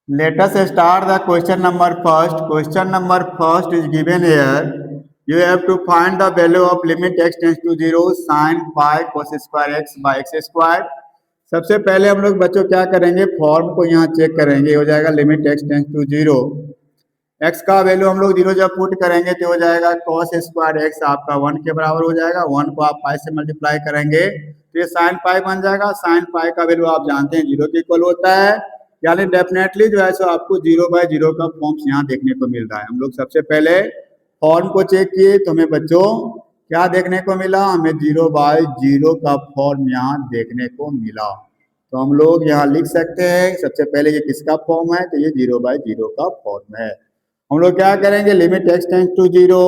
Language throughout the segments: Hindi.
Let us start the question number first. Question number first is given here. You have to find the value of limit x tends to 0 sin pi cos square x by x square. सबसे पहले हम लोग बच्चों क्या करेंगे, फॉर्म को यहाँ चेक करेंगे. हो जाएगा limit x tends to 0. x का वैल्यू हम लोग 0 जब पुट करेंगे तो हो जाएगा cos स्क्वायर x आपका 1 के बराबर हो जाएगा. 1 को आप पाई से मल्टीप्लाई करेंगे तो ये साइन पाई बन जाएगा. साइन पाई का वैल्यू आप जानते हैं 0 के इक्वल होता है, यानी डेफिनेटली जो है सो आपको 0/0 का फॉर्म्स यहाँ देखने को मिल रहा है. हम लोग सबसे पहले फॉर्म को चेक किए तो हमें बच्चों क्या देखने को मिला, हमें 0/0 का फॉर्म यहाँ देखने को मिला. तो हम लोग यहाँ लिख सकते हैं सबसे पहले ये किसका फॉर्म है, तो ये 0/0 का फॉर्म है. हम लोग क्या करेंगे, लिमिट x टेंस टू 0.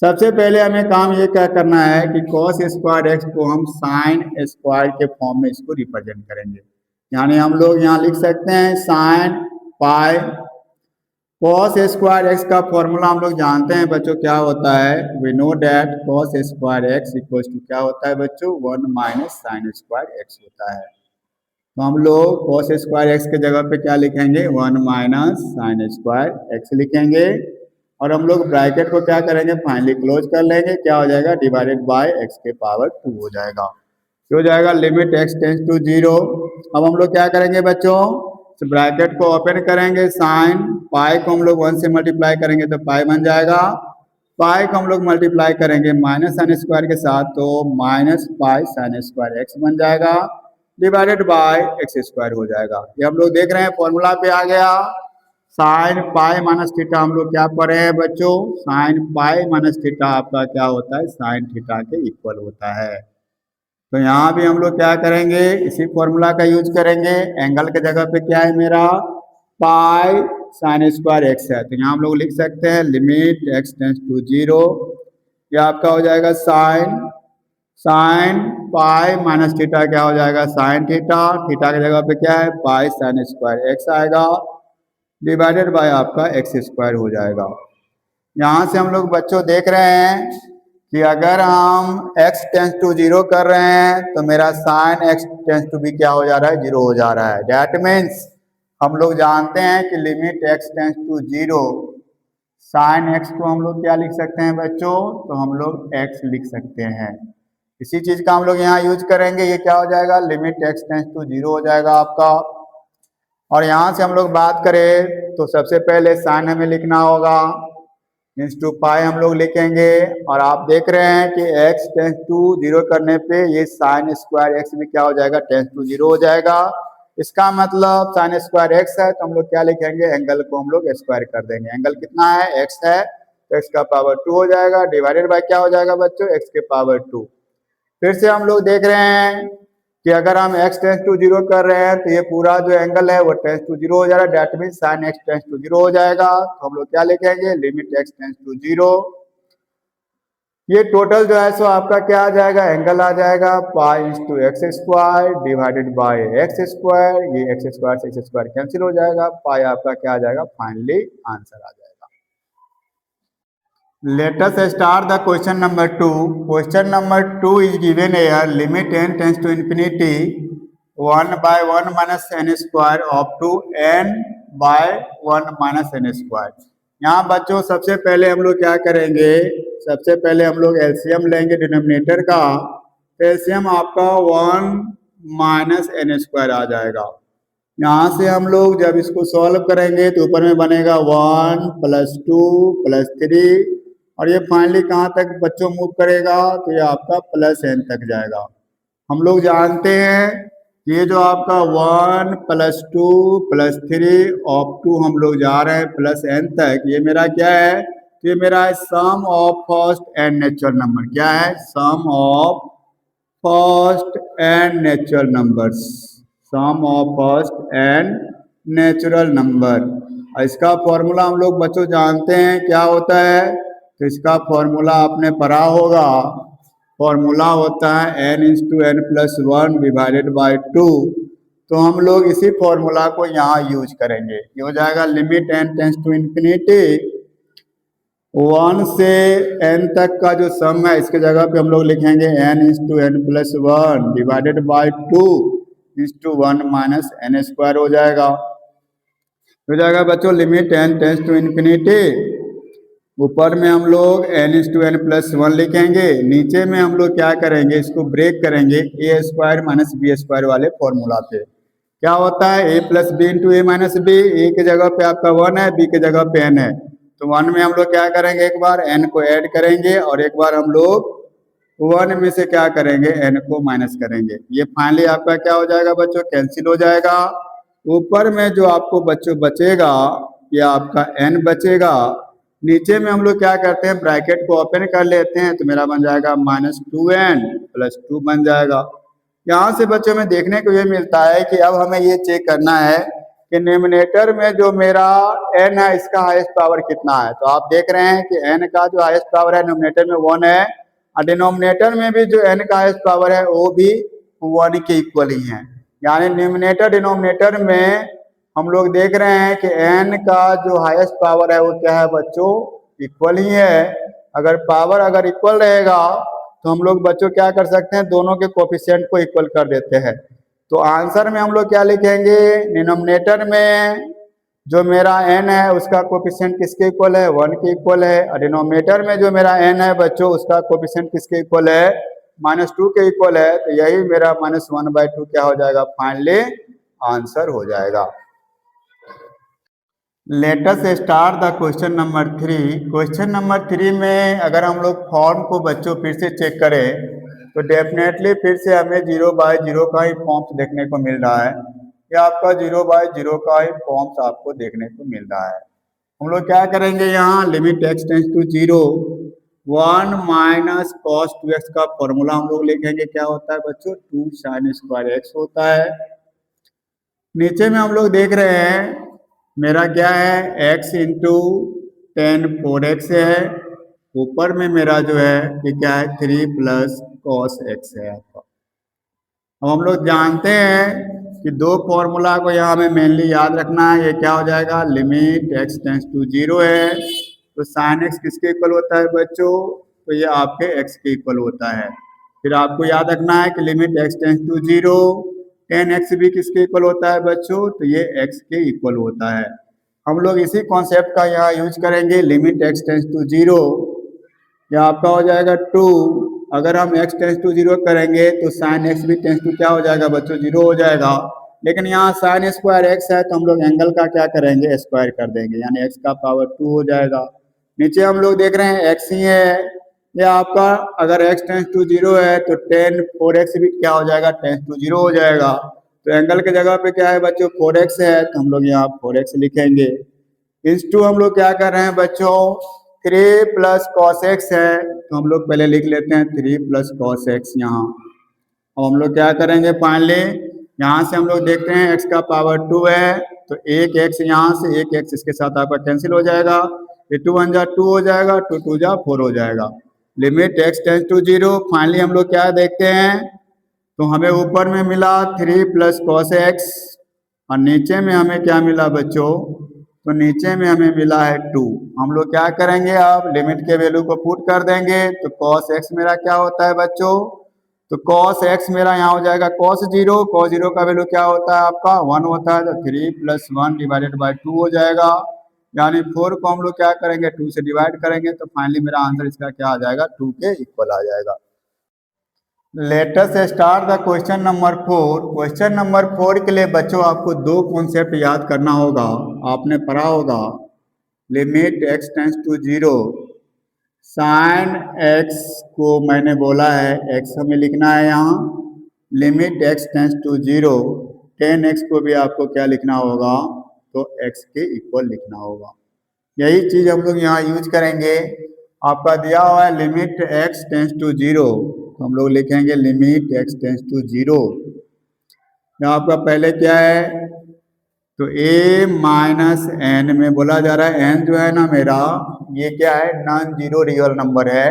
सबसे पहले हमें काम ये क्या करना है कि cos स्क्वायर x को हम साइन स्क्वायर के फॉर्म में इसको रिप्रेजेंट करेंगे. यानी हम लोग यहाँ लिख सकते हैं sine pi cos square x का फॉर्मूला हम लोग जानते हैं बच्चों क्या होता है. We know that cos square x equals to क्या होता है बच्चों, 1 माइनस साइन स्क्वायर x होता है. तो हम लोग cos स्क्वायर x के जगह पे क्या लिखेंगे, 1 माइनस साइन स्क्वायर x लिखेंगे. और हम लोग ब्रैकेट को क्या करेंगे, फाइनली क्लोज कर लेंगे. क्या हो जाएगा, डिवाइडेड बाय x के पावर 2 हो जाएगा. तो हो जाएगा लिमिट x टेंस टू 0. अब हम लोग क्या करेंगे बच्चों, तो ब्रैकेट को ओपन करेंगे. साइन पाई को हम लोग 1 से मल्टीप्लाई करेंगे तो पाई बन जाएगा. पाई को हम लोग मल्टीप्लाई करेंगे माइनस साइन स्क्वायर के साथ तो minus pi sine square x बन जाएगा, डिवाइडेड बाय एक्स स्क्वायर हो जाएगा. ये हम लोग देख रहे हैं फॉर्मूला पे आ गया. साइन पाई माइनस थीटा हम लोग क्या पढ़े हैं बच्चों, साइन पाई माइनस थीटा आपका क्या होता है, साइन थीटा के इक्वल होता है. तो यहाँ भी हम लोग क्या करेंगे, इसी फॉर्मूला का यूज करेंगे. एंगल के जगह पे क्या है मेरा, पाई साइन स्क्वायर एक्स है. तो यहाँ हम लोग लिख सकते हैं लिमिट x टेंस टू 0. ये आपका हो जाएगा साइन पाई माइनस थीटा क्या हो जाएगा, साइन थीटा. थीटा की जगह पे क्या है, पाई साइन स्क्वायर एक्स आएगा, डिवाइडेड बाय आपका एक्स स्क्वायर हो जाएगा. यहाँ से हम लोग बच्चों देख रहे हैं कि अगर हम x टेंस टू 0 कर रहे हैं तो मेरा साइन x टेंस टू भी क्या हो जा रहा है, 0 हो जा रहा है. डैट मीन्स हम लोग जानते हैं कि limit x tends to 0 sine x को हम लोग क्या लिख सकते हैं बच्चों, तो हम लोग x लिख सकते हैं. इसी चीज का हम लोग यहाँ यूज करेंगे. ये क्या हो जाएगा, लिमिट x टेंस टू 0 हो जाएगा आपका. और यहाँ से हम लोग बात करें तो सबसे पहले साइन हमें लिखना होगा, मीन्स टू पाई हम लोग लिखेंगे. और आप देख रहे हैं कि x टेंस टू 0 करने पे ये साइन स्क्वायर x भी क्या हो जाएगा, टेंस टू 0 हो जाएगा. इसका मतलब साइन स्क्वायर x है तो हम लोग क्या लिखेंगे, एंगल को हम लोग स्क्वायर कर देंगे. एंगल कितना है, x है तो x का पावर 2 हो जाएगा, डिवाइडेड बाय क्या हो जाएगा बच्चों, x के पावर 2. फिर से हम लोग देख रहे हैं कि अगर हम x टेंस टू 0 कर रहे हैं तो ये पूरा जो एंगल है वो टेंस टू 0 हो जा रहा है. That mean sine x tends to 0 हो जाएगा. तो हम लोग क्या लिखेंगे, लिमिट x टेंस टू 0. ये टोटल जो है सो आपका क्या आ जाएगा, एंगल आ जाएगा pi into x square divided by x square. ये एक्स स्क्वायर से एक्स स्क्वायर कैंसिल हो जाएगा. पाई आपका क्या आ जाएगा, फाइनली आंसर आ जाएगा. Let us start the question number 2. Question number 2 is given here. Limit n tends to infinity 1/1 minus n square up to n/1 minus n square. यहाँ बच्चों सबसे पहले हम लोग क्या करेंगे, सबसे पहले हम लोग एलसीएम लेंगे डिनोमिनेटर का. तो एलसीएम आपका 1 माइनस एन स्क्वायर आ जाएगा. यहाँ से हम लोग जब इसको सॉल्व करेंगे तो ऊपर में बनेगा 1 + 2 + 3 और ये फाइनली कहाँ तक बच्चों मूव करेगा, तो ये आपका +n तक जाएगा. हम लोग जानते हैं ये जो आपका 1 + 2 + 3 अप टू हम लोग जा रहे हैं +n तक. ये मेरा क्या है, तो ये मेरा sum of first n natural number. क्या है, sum of first n natural numbers. Sum of first n natural number. इसका फॉर्मूला हम लोग बच्चों जानते हैं क्या होता है, तो इसका फॉर्मूला आपने पढ़ा होगा. फॉर्मूला होता है n × n + 1 डिवाइडेड बाय 2. तो हम लोग इसी फॉर्मूला को यहाँ यूज करेंगे. ये हो जाएगा limit n tends to infinity 1 से n तक का जो सम है इसके जगह पे हम लोग लिखेंगे n × n + 1 divided by 2 × 1 minus n square हो जाएगा. हो जाएगा बच्चों limit n tends to infinity. ऊपर में हम लोग n/n+1 लिखेंगे, नीचे में हम लोग क्या करेंगे, इसको ब्रेक करेंगे a² माइनस b² वाले फॉर्मूला पे। क्या होता है a plus B into A minus B, A की जगह पे आपका 1 है, बी की जगह पे n है, तो 1 में हम लोग क्या करेंगे, एक बार n को ऐड करेंगे और एक बार हम लोग 1 में से क्या करेंगे, n को माइनस करेंगे। ये फाइनली आपका क्या हो जाएगा बच्चों, कैंसिल हो जाएगा। ऊपर में जो आपको बच्चों बचेगा ये आपका n बचेगा। नीचे में हम लोग क्या करते हैं, ब्रैकेट को ओपन कर लेते हैं, तो मेरा बन जाएगा -2n + 2 बन जाएगा। यहाँ से बच्चों में देखने को ये मिलता है कि अब हमें ये चेक करना है कि न्यूमरेटर में जो मेरा n है इसका हाईएस्ट पावर कितना है। तो आप देख रहे हैं कि n का जो हाईएस्ट पावर है न्यूमरेटर में 1 है, और डिनोमिनेटर में भी जो n का हाईएस्ट पावर है वो भी 1 के इक्वल ही है। यानी न्यूमरेटर डिनोमिनेटर में हम लोग देख रहे हैं कि n का जो हाईएस्ट पावर है वो क्या है बच्चों, इक्वल ही है। अगर पावर अगर इक्वल रहेगा तो हम लोग बच्चों क्या कर सकते हैं, दोनों के कोफिशिएंट को इक्वल कर देते हैं। तो आंसर में हम लोग क्या लिखेंगे, डिनोमिनेटर में जो मेरा n है उसका कोफिशिएंट किसके इक्वल है, 1 के इक्वल है, और डिनोमिनेटर में जो मेरा n है बच्चों उसका कोफिशिएंट किसके इक्वल है, -2 के इक्वल है। तो यही मेरा -1/2 क्या हो जाएगा, फाइनली आंसर हो जाएगा। Let us start the question number 3। Question number 3 में अगर हम लोग फॉर्म को बच्चों फिर से चेक करें तो डेफिनेटली फिर से हमें 0/0 का ही फॉर्म्स देखने को मिल रहा है। ये आपका 0/0 का ही फॉर्म्स आपको देखने को मिल रहा है। हम लोग क्या करेंगे, यहाँ limit x tends to 0 1 minus cos 2x का फॉर्मूला हम लोग लिखेंगे। क्या होता है बच्चों, 2 sin² x होता है। नीचे में हम लोग देख रहे हैं मेरा क्या है, x इंटू 10 4x है। ऊपर में मेरा जो है ये क्या है, 3 + cos x है आपका। अब हम लोग जानते हैं कि दो फॉर्मूला को यहाँ हमें मेनली याद रखना है। ये क्या हो जाएगा, लिमिट x टेंस टू 0 है तो sin x किसके इक्वल होता है बच्चों, तो ये आपके x के इक्वल होता है। फिर आपको याद रखना है कि limit x tends to 0 10x भी किसके इक्वल होता है बच्चों, तो ये x के इक्वल होता है। हम लोग इसी कॉन्सेप्ट का यहाँ यूज करेंगे, लिमिट x टेंस टू 0 या आपका हो जाएगा 2। अगर हम x टेंस टू 0 करेंगे तो sin x भी टेंस टू क्या हो जाएगा बच्चों, 0 हो जाएगा। लेकिन यहाँ sin² x है तो हम लोग एंगल का क्या करेंगे, स्क्वायर कर देंगे, यानी x का पावर 2 हो जाएगा। नीचे हम लोग देख रहे हैं x ही है, ये आपका अगर x टेंस टू 0 है तो 10 4x भी क्या हो जाएगा, टेंस टू 0 हो जाएगा। तो एंगल के जगह पे क्या है बच्चों, 4x है तो हम लोग यहाँ 4x लिखेंगे। इस टू हम लोग क्या कर रहे हैं बच्चों, 3 + cos x है तो हम लोग पहले लिख लेते हैं 3 + cos x यहाँ। अब हम लोग क्या करेंगे, फाइनली यहाँ से हम लोग देखते हैं x का पावर 2 है तो एक x यहाँ से एक x इसके साथ आपका कैंसिल हो जाएगा, ये 2 1 जा 2 हो जाएगा, 2 2 जा 4 हो जाएगा। Limit x tends to 0। Finally हम लोग क्या देखते हैं, तो हमें ऊपर में मिला 3 + cos x और नीचे में हमें क्या मिला बच्चों, तो नीचे में हमें मिला है 2। हम लोग क्या करेंगे, अब लिमिट के वैल्यू को पुट कर देंगे तो cos x मेरा क्या होता है बच्चों, तो cos x मेरा यहाँ हो जाएगा cos 0 का वैल्यू क्या होता है आपका 1 होता है, तो 3 + 1 / 2 हो जाएगा। यानी 4 को हम लोग क्या करेंगे, 2 से डिवाइड करेंगे तो फाइनली मेरा आंसर इसका क्या आ जाएगा, 2 के इक्वल आ जाएगा। Let us start the question number 4। Question number 4 के लिए बच्चों आपको दो कॉन्सेप्ट याद करना होगा। आपने पढ़ा होगा limit x tends to 0 sin x को मैंने बोला है x हमें लिखना है यहाँ, limit x tends to 0 10x को भी आपको क्या लिखना होगा, तो x के इक्वल लिखना होगा। यही चीज हम लोग यहाँ यूज करेंगे। आपका दिया हुआ है लिमिट x टेंस टू 0 तो हम लोग लिखेंगे लिमिट x टेंस टू 0। यहाँ आपका पहले क्या है, तो a - n में बोला जा रहा है n जो है ना मेरा ये क्या है, नॉन जीरो रियल नंबर है।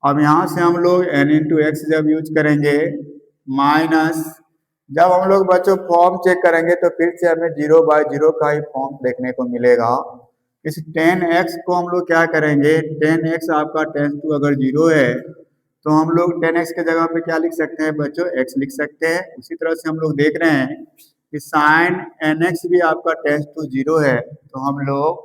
अब यहाँ से हम लोग n × x जब यूज करेंगे माइनस, जब हम लोग बच्चों फॉर्म चेक करेंगे तो फिर से हमें 0/0 का ही फॉर्म देखने को मिलेगा। इस 10x को हम लोग क्या करेंगे, 10x आपका टेंस टू अगर 0 है तो हम लोग 10x के जगह पे क्या लिख सकते हैं बच्चों, x लिख सकते हैं। उसी तरह से हम लोग देख रहे हैं कि साइन एन एक्स भी आपका टेंस टू जीरो है, तो हम लोग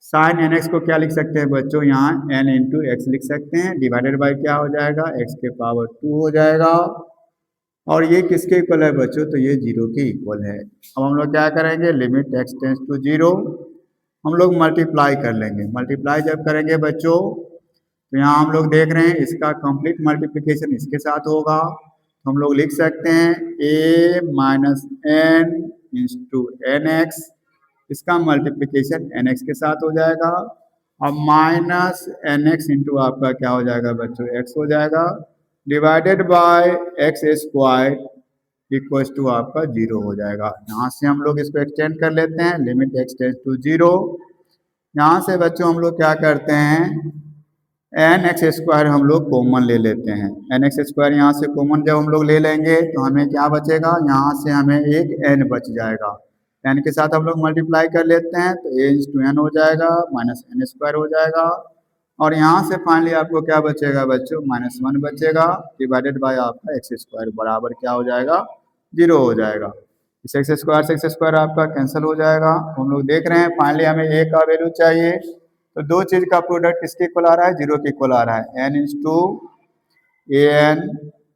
साइन एन एक्स को क्या लिख सकते हैं बच्चों, यहाँ एन इंटू एक्स लिख सकते हैं, डिवाइडेड बाय क्या हो जाएगा, एक्स के पावर 2 हो जाएगा। और ये किसके इक्वल है बच्चों, तो ये जीरो के इक्वल है। अब हम लोग क्या करेंगे, limit x tends to zero, हम लोग मल्टीप्लाई कर लेंगे। मल्टीप्लाई जब करेंगे बच्चों, तो यहाँ हम लोग देख रहे हैं इसका कंप्लीट मल्टीप्लिकेशन इसके साथ होगा, तो हम लोग लिख सकते हैं a minus n into n x, इसका मल्टीप्लिकेशन एन एक्स के साथ हो जाएगा। अब माइनस एन एक्स इंटू आपका क्या हो जाएगा बच्चों, एक्स हो जाएगा, divided by x square equal to आपका जीरो हो जाएगा। यहाँ से हम लोग इसको एक्सटेंड कर लेते हैं, limit x tends to zero. यहाँ से बच्चों हम लोग क्या करते हैं, एन एक्स स्क्वायर हम लोग कॉमन ले लेते हैं। एन एक्स स्क्वायर यहाँ से कॉमन जब हम लोग ले लेंगे तो हमें क्या बचेगा, यहाँ से हमें एक एन बच जाएगा। एन के साथ हम लोग मल्टीप्लाई कर लेते हैं, तो ए इंटू एन हो जाएगा, माइनस एन स्क्वायर हो जाएगा। और यहाँ से फाइनली आपको क्या बचेगा बच्चों, माइनस वन बचेगा, डिवाइडेड बाय आपका एक्स स्क्वायर बराबर क्या हो जाएगा, जीरो हो जाएगा। इस एक्स स्क्वायर से एक्स स्क्वायर आपका कैंसिल हो जाएगा। हम लोग देख रहे हैं फाइनली हमें ए का वैल्यू चाहिए, तो दो चीज का प्रोडक्ट किसके इक्वल आ रहा है, जीरो के इक्वल आ रहा है। N into a n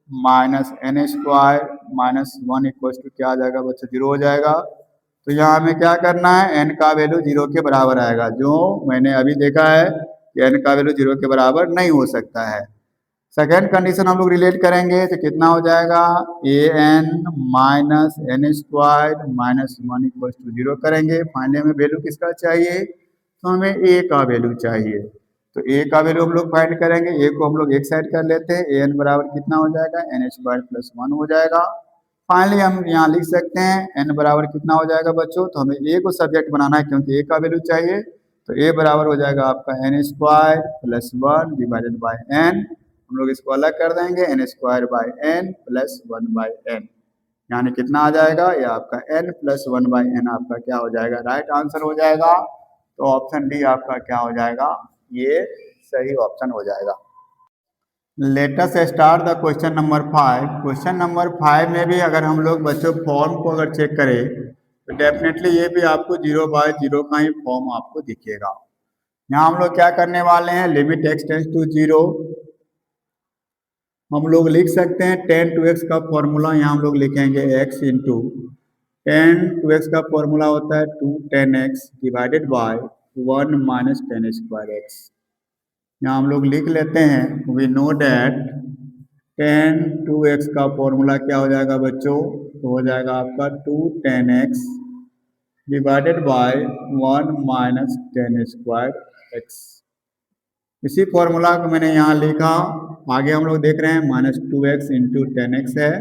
minus n square minus one equal to क्या आ जाएगा बच्चों, जीरो हो जाएगा। तो यहाँ हमें क्या करना है, एन का वैल्यू जीरो के बराबर आएगा, जो मैंने अभी देखा है कि एन का वैल्यू जीरो के बराबर नहीं हो सकता है। सेकेंड कंडीशन हम लोग रिलेट करेंगे तो कितना हो जाएगा, A n minus n square minus one equal to zero करेंगे। फाइनली हमें वैल्यू किसका चाहिए, तो हमें ए का वैल्यू चाहिए। तो ए का वैल्यू हम लोग फाइंड करेंगे, ए को हम लोग एक साइड कर लेते हैं, ए एन बराबर कितना हो जाएगा, एन स्क्वायर प्लस वन हो जाएगा। फाइनली हम यहाँ लिख सकते हैं एन बराबर कितना हो जाएगा बच्चों, तो हमें ए को सब्जेक्ट बनाना है क्योंकि ए का वैल्यू चाहिए, तो ए बराबर हो जाएगा आपका n square plus one divided by n. हम लोग इसको अलग कर देंगे, n square by n plus one by n, यानी कितना आ जाएगा, ये आपका n plus one by n आपका क्या हो जाएगा, राइट आंसर हो जाएगा। तो ऑप्शन डी आपका क्या हो जाएगा, ये सही ऑप्शन हो जाएगा। Let us start the question number 5। Question number 5 में भी अगर हम लोग बच्चों फॉर्म को अगर चेक करें तो डेफिनेटली ये भी आपको जीरो बाय जीरो का ही फॉर्म आपको दिखेगा। यहाँ हम लोग क्या करने वाले हैं, limit x tends to zero हम लोग लिख सकते हैं टेन टू एक्स का फॉर्मूला, यहाँ हम लोग लिखेंगे x into tan two x का फॉर्मूला होता है two tan x divided by one minus tan square x. यहाँ हम लोग लिख लेते हैं, we know that tan two x का फॉर्मूला क्या हो जाएगा बच्चों, तो हो जाएगा आपका two tan x divided by one minus tan square x. इसी फॉर्मूला को मैंने यहाँ लिखा, आगे हम लोग देख रहे हैं minus two x into tan x है।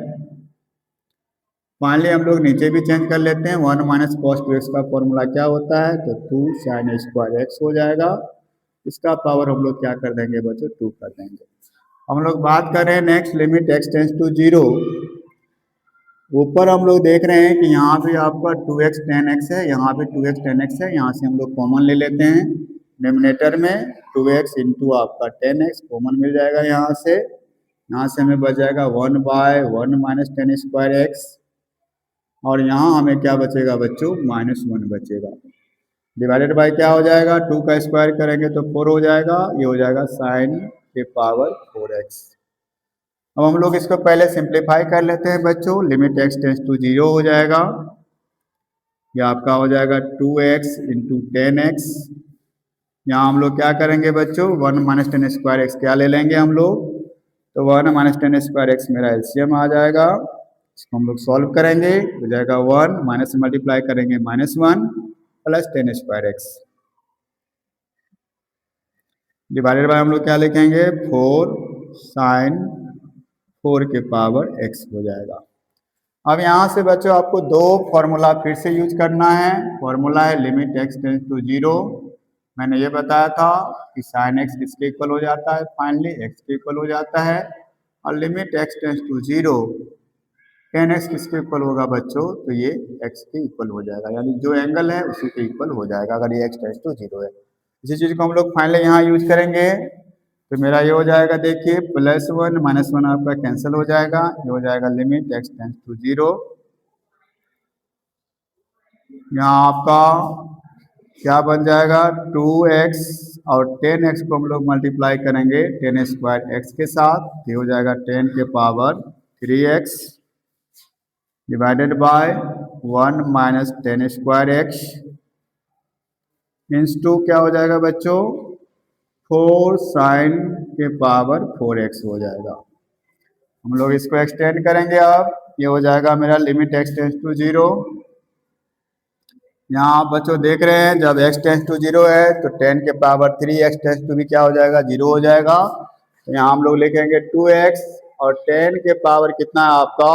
फाइनली हम लोग नीचे भी चेंज कर लेते हैं, one minus cos two x का फॉर्मूला क्या होता है, तो टू साइन स्क्वायर एक्स हो जाएगा। इसका पावर हम लोग क्या कर देंगे बच्चों, टू कर देंगे। हम लोग बात कर रहे हैं next, limit x tends to zero. ऊपर हम लोग देख रहे हैं कि यहाँ पे आपका टू एक्स टेन एक्स है, यहाँ पे टू एक्स टेन एक्स है, यहाँ से हम लोग कॉमन ले लेते हैं। डिनोमिनेटर में टू एक्स इंटू आपका टेन एक्स कॉमन मिल जाएगा, यहाँ से हमें बच जाएगा one by one minus tan square x, और यहाँ हमें क्या बचेगा बच्चों, माइनस वन बचेगा, डिवाइडेड बाय क्या हो जाएगा, टू का स्क्वायर करेंगे तो फोर हो जाएगा, ये हो जाएगा साइन के पावर फोर एक्स। अब हम लोग इसको पहले सिंप्लीफाई कर लेते हैं बच्चों, limit x tends to zero हो जाएगा, ये आपका हो जाएगा two x into tan x. यहाँ हम लोग क्या करेंगे बच्चों, one minus tan square x क्या ले लेंगे हम लोग, तो one minus tan square x मेरा एलसीएम आ जाएगा। इसको हम लोग सॉल्व करेंगे, हो जाएगा वन माइनस मल्टीप्लाई करेंगे minus one plus tan square x divided by हम लोग क्या लिखेंगे, फोर साइन फोर के पावर एक्स हो जाएगा। अब यहाँ से बच्चों आपको दो फॉर्मूला फिर से यूज करना है। फॉर्मूला है limit x tends to zero, मैंने ये बताया था कि साइन एक्स किसके इक्वल हो जाता है, फाइनली एक्स के इक्वल हो जाता है। और limit x tends to zero tan x किसके इक्वल होगा बच्चों, तो ये एक्स के इक्वल हो जाएगा, यानी जो एंगल है उसी के इक्वल हो जाएगा अगर ये एक्स टेंस टू जीरो है। इसी चीज़ को हम लोग फाइनली यहाँ यूज करेंगे, तो मेरा ये हो जाएगा, देखिए प्लस वन माइनस वन आपका कैंसिल हो जाएगा, ये हो जाएगा limit x tends to zero यहाँ आपका क्या बन जाएगा 2x और 10x को हम लोग मल्टीप्लाई करेंगे 10 स्क्वायर एक्स के साथ, ये हो जाएगा 10 के power 3x divided by 1 minus 10 square x means 2 क्या हो जाएगा बच्चों 4 साइन के पावर 4x हो जाएगा। हम लोग इसको एक्सटेंड करेंगे, अब ये हो जाएगा मेरा लिमिट x टेंस टू 0। यहाँ आप बच्चों देख रहे हैं जब x टेंस टू 0 है तो 10 के पावर 3 x टेंस टू भी क्या हो जाएगा 0 हो जाएगा। तो यहाँ हम लोग लिखेंगे 2x और 10 के पावर कितना है आपका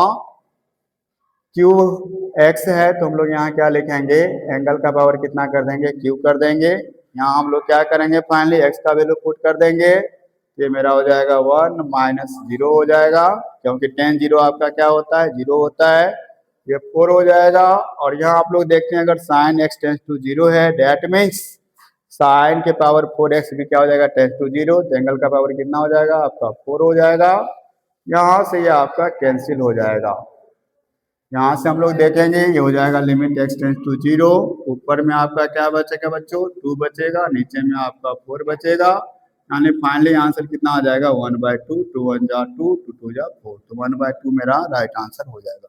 क्यू x है, तो हम लोग यहाँ क्या लिखेंगे एंगल का पावर कितना कर देंगे क्यू कर देंगे। यहाँ हम लोग क्या करेंगे फाइनली x का वैल्यू पुट कर देंगे, ये मेरा हो जाएगा 1 माइनस 0 हो जाएगा, क्योंकि 10 0 आपका क्या होता है 0 होता है, ये 4 हो जाएगा। और यहाँ आप लोग देखते हैं अगर साइन x टेंस टू 0 है डेट मीन्स साइन के पावर 4x भी क्या हो जाएगा टेंस टू 0, तो एंगल का पावर कितना हो जाएगा आपका 4 हो जाएगा। यहाँ से ये आपका कैंसिल हो जाएगा। यहाँ से हम लोग देखेंगे ये हो जाएगा लिमिट x टेंस टू 0, ऊपर में आपका क्या बचेगा बच्चों 2 बचेगा, नीचे में आपका 4 बचेगा, यानी फाइनली आंसर कितना आ जाएगा 1/2, 2 1 जा 2, 2 2 जा 4, तो 1/2 मेरा राइट आंसर हो जाएगा।